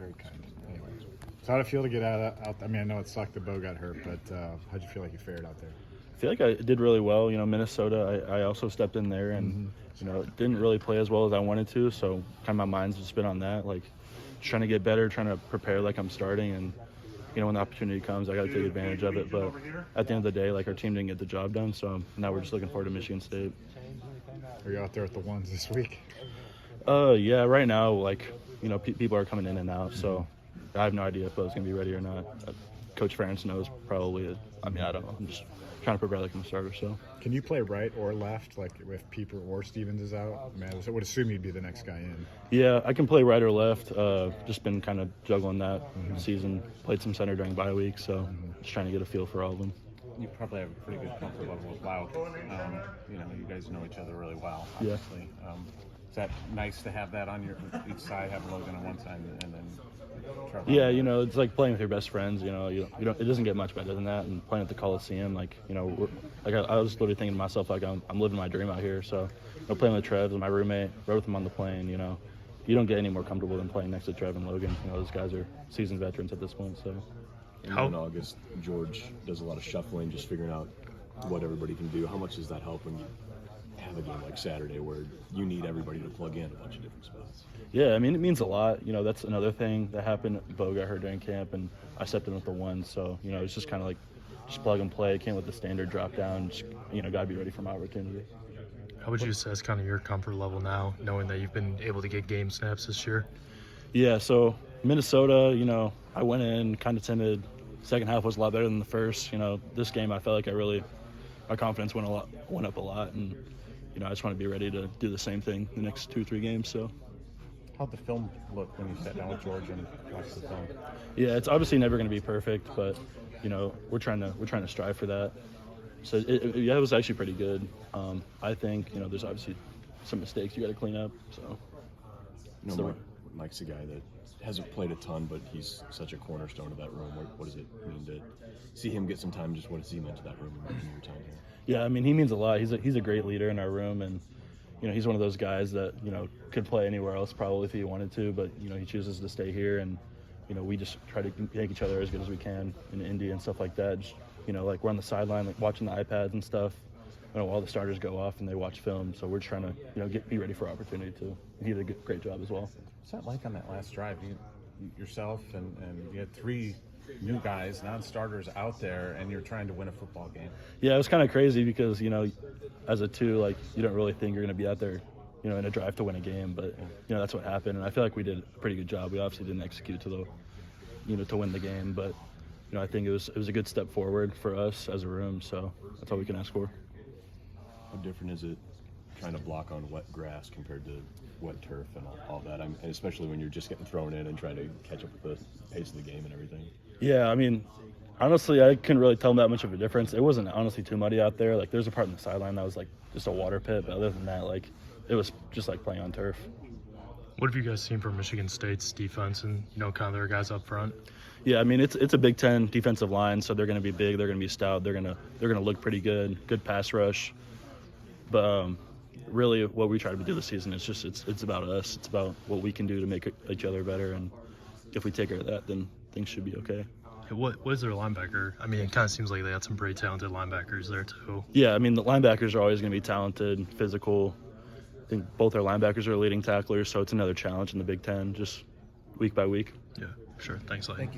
very kind. Anyway, so how'd it feel to get out? I mean, I know it sucked that Bo got hurt, but how'd you feel like you fared out there? I feel like I did really well. Minnesota, I also stepped in there and, didn't really play as well as I wanted to. So kind of my mind's just been on that, like just trying to get better, trying to prepare like I'm starting. And, when the opportunity comes, I got to take advantage of it. But at the end of the day, like our team didn't get the job done. So now we're just looking forward to Michigan State. Are you out there with the ones this week? Yeah, right now, like, people are coming in and out. So I have no idea if Bo's going to be ready or not. Coach Ferentz knows probably. I don't know. I'm just trying to prepare like I'm a starter. So can you play right or left, like if Pieper or Stevens is out? I mean, I would assume you'd be the next guy in. Yeah, I can play right or left. Just been kind of juggling that season. Played some center during bye week, so just trying to get a feel for all of them. You probably have a pretty good comfort level with Lau. You guys know each other really well, obviously. Yeah. Is that nice to have that on each side, have Logan on one side and then Trevor? Yeah, it's like playing with your best friends. You don't. It doesn't get much better than that. And playing at the Coliseum, like I was literally thinking to myself, like I'm living my dream out here. So, playing with Trev and my roommate, rode with him on the plane. You don't get any more comfortable than playing next to Trev and Logan. Those guys are seasoned veterans at this point. So. In August, George does a lot of shuffling, just figuring out what everybody can do. How much does that help when you have a game like Saturday where you need everybody to plug in a bunch of different spots? Yeah, I mean, it means a lot. That's another thing that happened. Bo got hurt during camp, and I stepped in with the one. So, it's just kind of like just plug and play. Came with the standard drop down. Just, got to be ready for my opportunity. How would you assess kind of your comfort level now, knowing that you've been able to get game snaps this year? Yeah, so Minnesota, I went in kind of timid. Second half was a lot better than the first. This game I felt like my confidence went up a lot, and I just want to be ready to do the same thing the next 2-3 games. So. How'd the film look when you sat down with George and watched the film? Yeah, it's obviously never going to be perfect, but we're trying to strive for that. So it was actually pretty good. I think there's obviously some mistakes you got to clean up. So. Mike's a guy that hasn't played a ton, but he's such a cornerstone of that room. What does it mean to see him get some time? Just what does he mean to that room in your time here? Yeah, I mean, he means a lot. He's a great leader in our room, and he's one of those guys that could play anywhere else probably if he wanted to, but he chooses to stay here, and we just try to make each other as good as we can in Indy and stuff like that. Just, like we're on the sideline, like watching the iPads and stuff. All the starters go off and they watch film, so we're trying to be ready for opportunity too. And he did a great job as well. What's that like on that last drive? Yourself and you had 3 new guys, non-starters out there, and you're trying to win a football game. Yeah, it was kind of crazy because as a 2, like you don't really think you're going to be out there, in a drive to win a game, but that's what happened, and I feel like we did a pretty good job. We obviously didn't execute to to win the game, but I think it was a good step forward for us as a room. So that's all we can ask for. How different is it trying to block on wet grass compared to wet turf and all that? And especially when you're just getting thrown in and trying to catch up with the pace of the game and everything. Yeah, I mean, honestly, I couldn't really tell that much of a difference. It wasn't honestly too muddy out there. Like, there's a part in the sideline that was like just a water pit, but other than that, like, it was just like playing on turf. What have you guys seen from Michigan State's defense and kind of their guys up front? Yeah, I mean, it's a Big Ten defensive line, so they're going to be big, they're going to be stout, they're going to look pretty good pass rush. But really, what we try to do this season is just it's about us. It's about what we can do to make each other better, and if we take care of that, then things should be okay. What is their linebacker? I mean, it kind of seems like they had some pretty talented linebackers there too. Yeah, I mean, the linebackers are always going to be talented, physical. I think both our linebackers are leading tacklers, so it's another challenge in the Big Ten, just week by week. Yeah, sure. Thanks, Leighton.